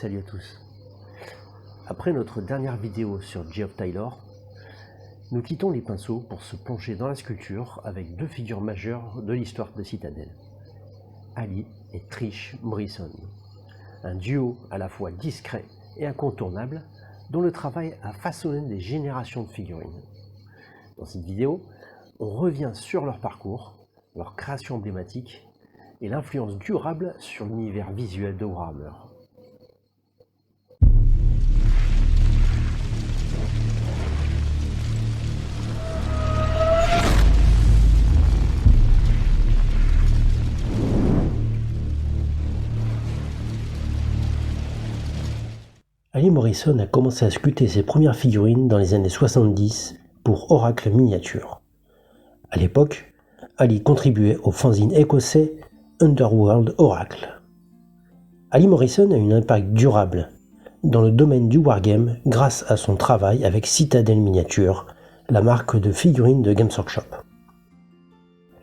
Salut à tous. Après notre dernière vidéo sur Geoff Taylor, nous quittons les pinceaux pour se plonger dans la sculpture avec deux figures majeures de l'histoire de Citadel, Ali et Trish Morrison, un duo à la fois discret et incontournable dont le travail a façonné des générations de figurines. Dans cette vidéo, on revient sur leur parcours, leur création emblématique et l'influence durable sur l'univers visuel de Warhammer. Ali Morrison a commencé à sculpter ses premières figurines dans les années 70 pour Oracle Miniatures. À l'époque, Ali contribuait au fanzine écossais Underworld Oracle. Ali Morrison a eu un impact durable dans le domaine du wargame grâce à son travail avec Citadel Miniatures, la marque de figurines de Games Workshop.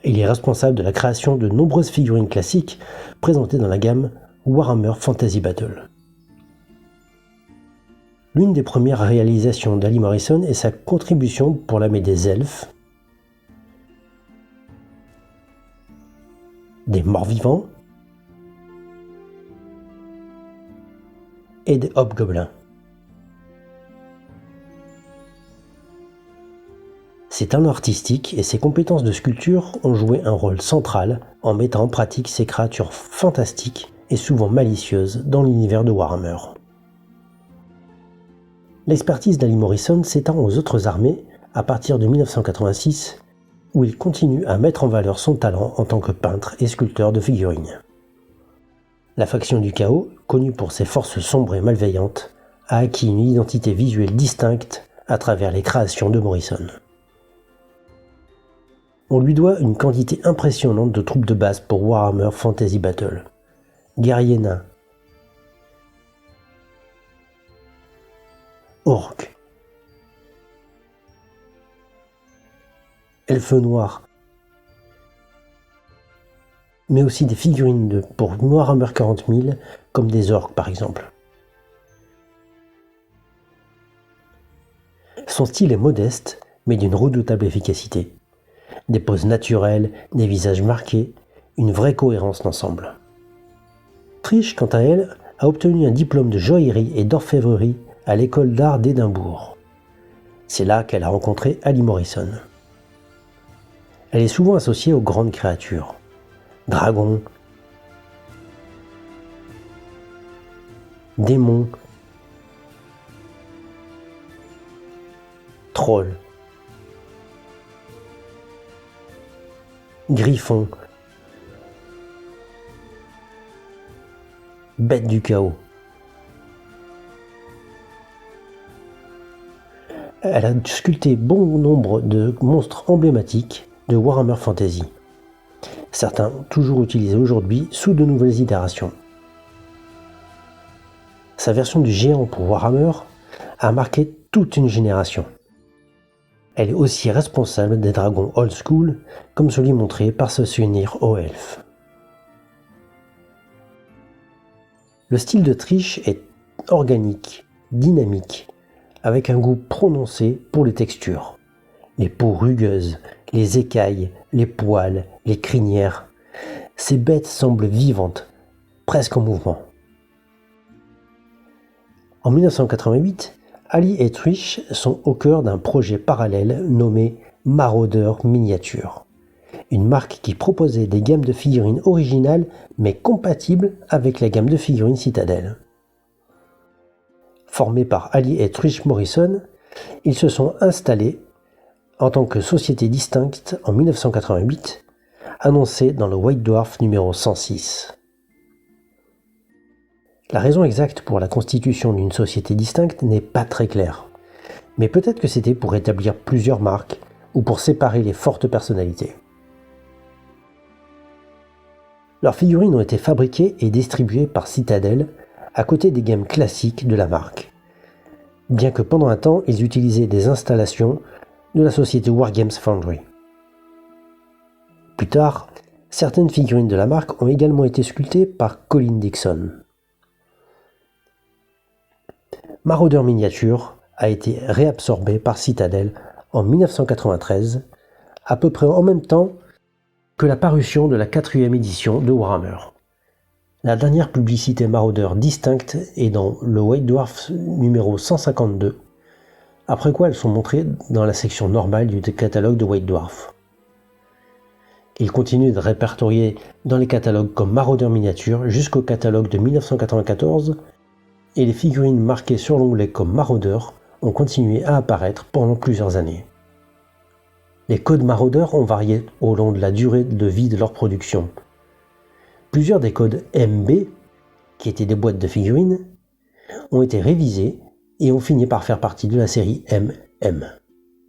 Il est responsable de la création de nombreuses figurines classiques présentées dans la gamme Warhammer Fantasy Battle. L'une des premières réalisations d'Ali Morrison est sa contribution pour l'armée des elfes, des morts-vivants et des hobgoblins. Ses talents artistiques et ses compétences de sculpture ont joué un rôle central en mettant en pratique ces créatures fantastiques et souvent malicieuses dans l'univers de Warhammer. L'expertise d'Ali Morrison s'étend aux autres armées à partir de 1986, où il continue à mettre en valeur son talent en tant que peintre et sculpteur de figurines. La faction du chaos, connue pour ses forces sombres et malveillantes, a acquis une identité visuelle distincte à travers les créations de Morrison. On lui doit une quantité impressionnante de troupes de base pour Warhammer Fantasy Battle. Guerriers nains, orques, elfes noirs, mais aussi des figurines pour Warhammer 40 000, comme des orques par exemple. Son style est modeste, mais d'une redoutable efficacité. Des poses naturelles, des visages marqués, une vraie cohérence d'ensemble. Trish, quant à elle, a obtenu un diplôme de joaillerie et d'orfèvrerie à l'école d'art d'Édimbourg. C'est là qu'elle a rencontré Ali Morrison. Elle est souvent associée aux grandes créatures. Dragons, démons, trolls, griffons, bêtes du chaos. Elle a sculpté bon nombre de monstres emblématiques de Warhammer Fantasy, certains toujours utilisés aujourd'hui sous de nouvelles itérations. Sa version du géant pour Warhammer a marqué toute une génération. Elle est aussi responsable des dragons old school, comme celui montré par ce souvenir aux elfes. Le style de Trish est organique, dynamique, avec un goût prononcé pour les textures. Les peaux rugueuses, les écailles, les poils, les crinières. Ces bêtes semblent vivantes, presque en mouvement. En 1988, Ali et Trish sont au cœur d'un projet parallèle nommé Marauder Miniatures, une marque qui proposait des gammes de figurines originales mais compatibles avec la gamme de figurines Citadel. Formés par Ali et Trish Morrison, ils se sont installés en tant que société distincte en 1988, annoncée dans le White Dwarf numéro 106. La raison exacte pour la constitution d'une société distincte n'est pas très claire, mais peut-être que c'était pour établir plusieurs marques ou pour séparer les fortes personnalités. Leurs figurines ont été fabriquées et distribuées par Citadel à côté des gammes classiques de la marque, bien que pendant un temps ils utilisaient des installations de la société Wargames Foundry. Plus tard, certaines figurines de la marque ont également été sculptées par Colin Dixon. Marauder Miniature a été réabsorbé par Citadel en 1993, à peu près en même temps que la parution de la 4e édition de Warhammer. La dernière publicité Marauder distincte est dans le White Dwarf numéro 152, après quoi elles sont montrées dans la section normale du catalogue de White Dwarf. Il continue de répertorier dans les catalogues comme Marauder Miniature jusqu'au catalogue de 1994, et les figurines marquées sur l'onglet comme Marauder ont continué à apparaître pendant plusieurs années. Les codes Marauder ont varié au long de la durée de vie de leur production. Plusieurs des codes MB, qui étaient des boîtes de figurines, ont été révisés et ont fini par faire partie de la série MM,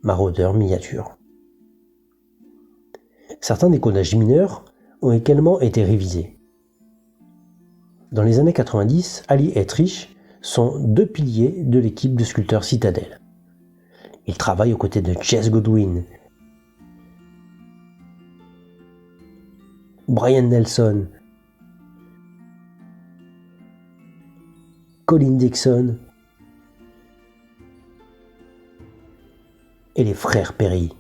Marauder Miniature. Certains des codages mineurs ont également été révisés. Dans les années 90, Ali et Trish sont deux piliers de l'équipe de sculpteurs Citadel. Ils travaillent aux côtés de Jess Goodwin, Brian Nelson, Colin Dixon et les frères Perry.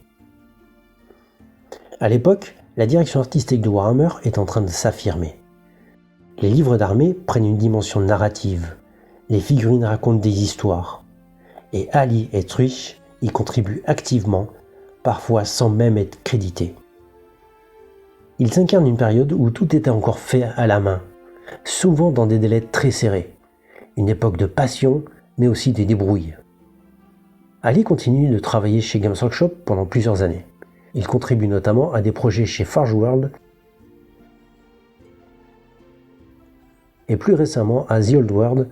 À l'époque, la direction artistique de Warhammer est en train de s'affirmer. Les livres d'armée prennent une dimension narrative, les figurines racontent des histoires, et Ali et Trish y contribuent activement, parfois sans même être crédités. Ils incarnent une période où tout était encore fait à la main, souvent dans des délais très serrés, une époque de passion, mais aussi de débrouilles. Ali continue de travailler chez Games Workshop pendant plusieurs années. Il contribue notamment à des projets chez Forge World et plus récemment à The Old World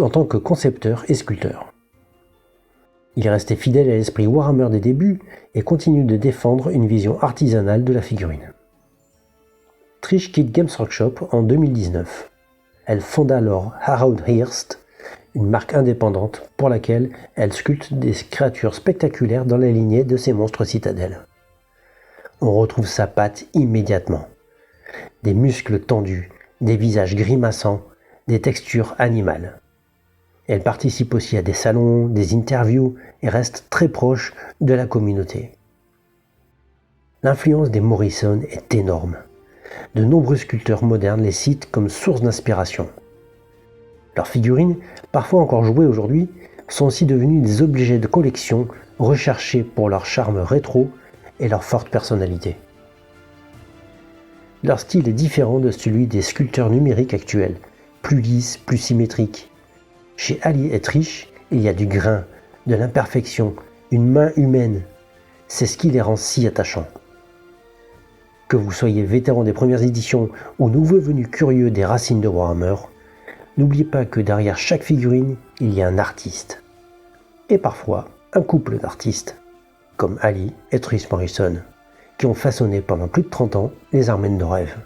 en tant que concepteur et sculpteur. Il est resté fidèle à l'esprit Warhammer des débuts et continue de défendre une vision artisanale de la figurine. Trish quitte Games Workshop en 2019. Elle fonda alors Harold Hearst, une marque indépendante pour laquelle elle sculpte des créatures spectaculaires dans la lignée de ses monstres Citadel. On retrouve sa patte immédiatement. Des muscles tendus, des visages grimaçants, des textures animales. Elle participe aussi à des salons, des interviews et reste très proche de la communauté. L'influence des Morrison est énorme. De nombreux sculpteurs modernes les citent comme source d'inspiration. Leurs figurines, parfois encore jouées aujourd'hui, sont aussi devenues des objets de collection recherchés pour leur charme rétro et leur forte personnalité. Leur style est différent de celui des sculpteurs numériques actuels, plus lisses, plus symétriques. Chez Ali et Trish, il y a du grain, de l'imperfection, une main humaine. C'est ce qui les rend si attachants. Que vous soyez vétéran des premières éditions ou nouveau venu curieux des racines de Warhammer, n'oubliez pas que derrière chaque figurine, il y a un artiste. Et parfois, un couple d'artistes, comme Ali et Trish Morrison, qui ont façonné pendant plus de 30 ans les armées de nos rêves.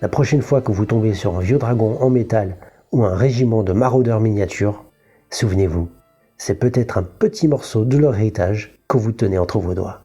La prochaine fois que vous tombez sur un vieux dragon en métal ou un régiment de maraudeurs miniatures, souvenez-vous, c'est peut-être un petit morceau de leur héritage que vous tenez entre vos doigts.